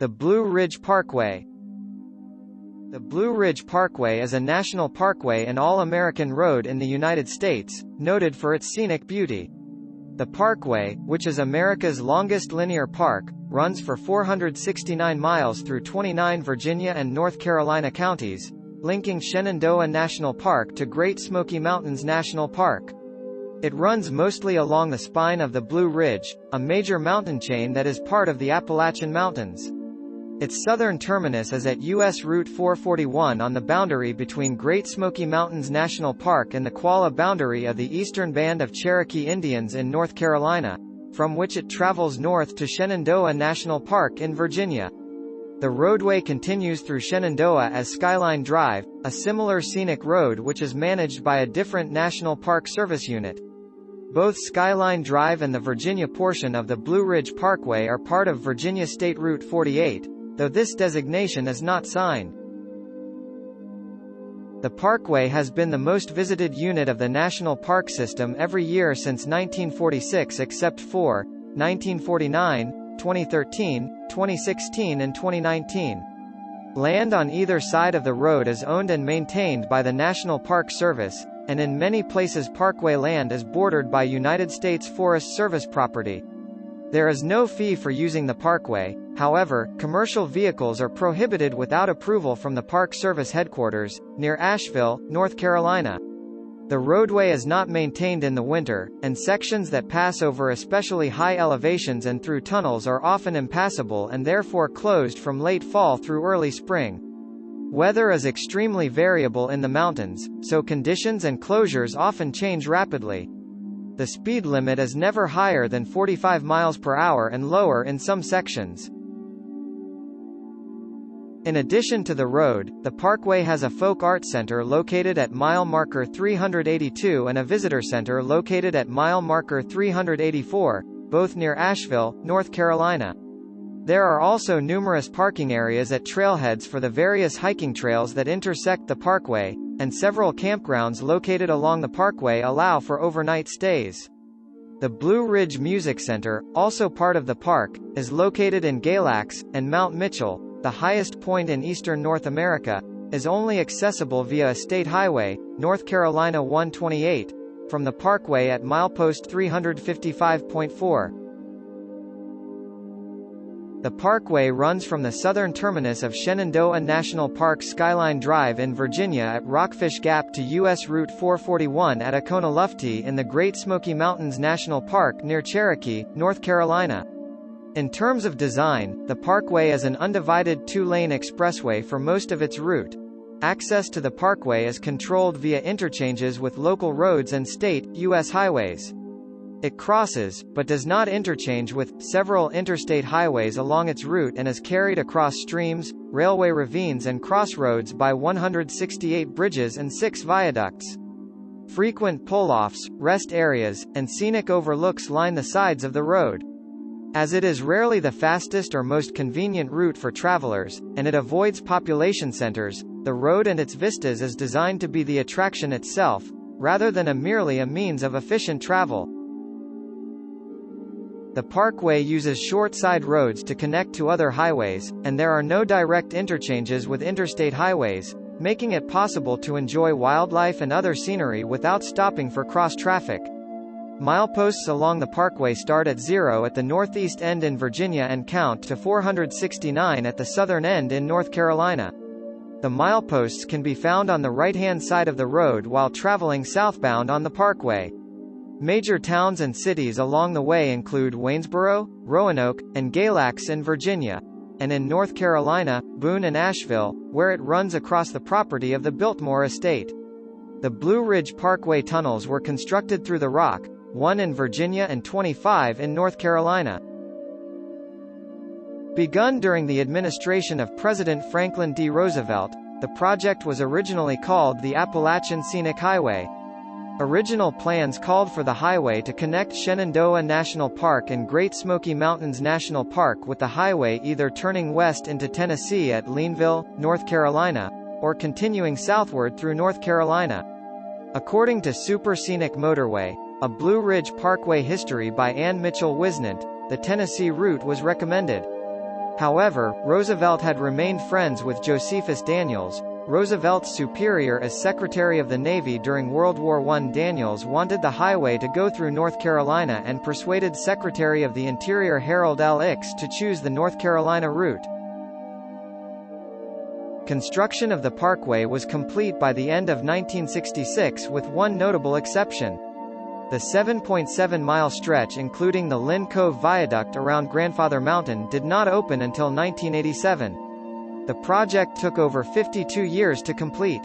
The Blue Ridge Parkway. The Blue Ridge Parkway is a national parkway and all-American road in the United States, noted for its scenic beauty. The parkway, which is America's longest linear park, runs for 469 miles through 29 Virginia and North Carolina counties, linking Shenandoah National Park to Great Smoky Mountains National Park. It runs mostly along the spine of the Blue Ridge, a major mountain chain that is part of the Appalachian Mountains. Its southern terminus is at U.S. Route 441 on the boundary between Great Smoky Mountains National Park and the Qualla boundary of the Eastern Band of Cherokee Indians in North Carolina, from which it travels north to Shenandoah National Park in Virginia. The roadway continues through Shenandoah as Skyline Drive, a similar scenic road which is managed by a different National Park Service unit. Both Skyline Drive and the Virginia portion of the Blue Ridge Parkway are part of Virginia State Route 48, though this designation is not signed. The parkway has been the most visited unit of the National Park System every year since 1946 except for 1949, 2013, 2016 and 2019. Land on either side of the road is owned and maintained by the National Park Service, and in many places parkway land is bordered by United States Forest Service property. There is no fee for using the parkway, however, commercial vehicles are prohibited without approval from the Park Service headquarters, near Asheville, North Carolina. The roadway is not maintained in the winter, and sections that pass over especially high elevations and through tunnels are often impassable and therefore closed from late fall through early spring. Weather is extremely variable in the mountains, so conditions and closures often change rapidly. The speed limit is never higher than 45 miles per hour and lower in some sections. In addition to the road, the parkway has a folk art center located at mile marker 382 and a visitor center located at mile marker 384, both near Asheville, North Carolina. There are also numerous parking areas at trailheads for the various hiking trails that intersect the parkway, and several campgrounds located along the parkway allow for overnight stays. The Blue Ridge Music Center, also part of the park, is located in Galax, and Mount Mitchell, the highest point in eastern North America, is only accessible via a state highway, North Carolina 128, from the parkway at milepost 355.4. The parkway runs from the southern terminus of Shenandoah National Park Skyline Drive in Virginia at Rockfish Gap to U.S. Route 441 at Oconaluftee in the Great Smoky Mountains National Park near Cherokee, North Carolina. In terms of design, the parkway is an undivided two-lane expressway for most of its route. Access to the parkway is controlled via interchanges with local roads and state, U.S. highways. It crosses, but does not interchange with, several interstate highways along its route and is carried across streams, railway ravines and crossroads by 168 bridges and 6 viaducts. Frequent pull-offs, rest areas, and scenic overlooks line the sides of the road. As it is rarely the fastest or most convenient route for travelers, and it avoids population centers, the road and its vistas is designed to be the attraction itself, rather than merely a means of efficient travel. The parkway uses short side roads to connect to other highways, and there are no direct interchanges with interstate highways, making it possible to enjoy wildlife and other scenery without stopping for cross-traffic. Mileposts along the parkway start at 0 at the northeast end in Virginia and count to 469 at the southern end in North Carolina. The mileposts can be found on the right-hand side of the road while traveling southbound on the parkway. Major towns and cities along the way include Waynesboro, Roanoke, and Galax in Virginia, and in North Carolina, Boone and Asheville, where it runs across the property of the Biltmore Estate. The Blue Ridge Parkway tunnels were constructed through the rock, 1 in Virginia and 25 in North Carolina. Begun during the administration of President Franklin D. Roosevelt, the project was originally called the Appalachian Scenic Highway. Original plans called for the highway to connect Shenandoah National Park and Great Smoky Mountains National Park with the highway either turning west into Tennessee at Leanville, North Carolina, or continuing southward through North Carolina. According to Super Scenic Motorway, a Blue Ridge Parkway history by Ann Mitchell Wisnant, the Tennessee route was recommended. However, Roosevelt had remained friends with Josephus Daniels, Roosevelt's superior as Secretary of the Navy during World War I. Daniels wanted the highway to go through North Carolina and persuaded Secretary of the Interior Harold L. Ickes to choose the North Carolina route. Construction of the parkway was complete by the end of 1966 with one notable exception. The 7.7-mile stretch including the Lynn Cove Viaduct around Grandfather Mountain did not open until 1987. The project took over 52 years to complete.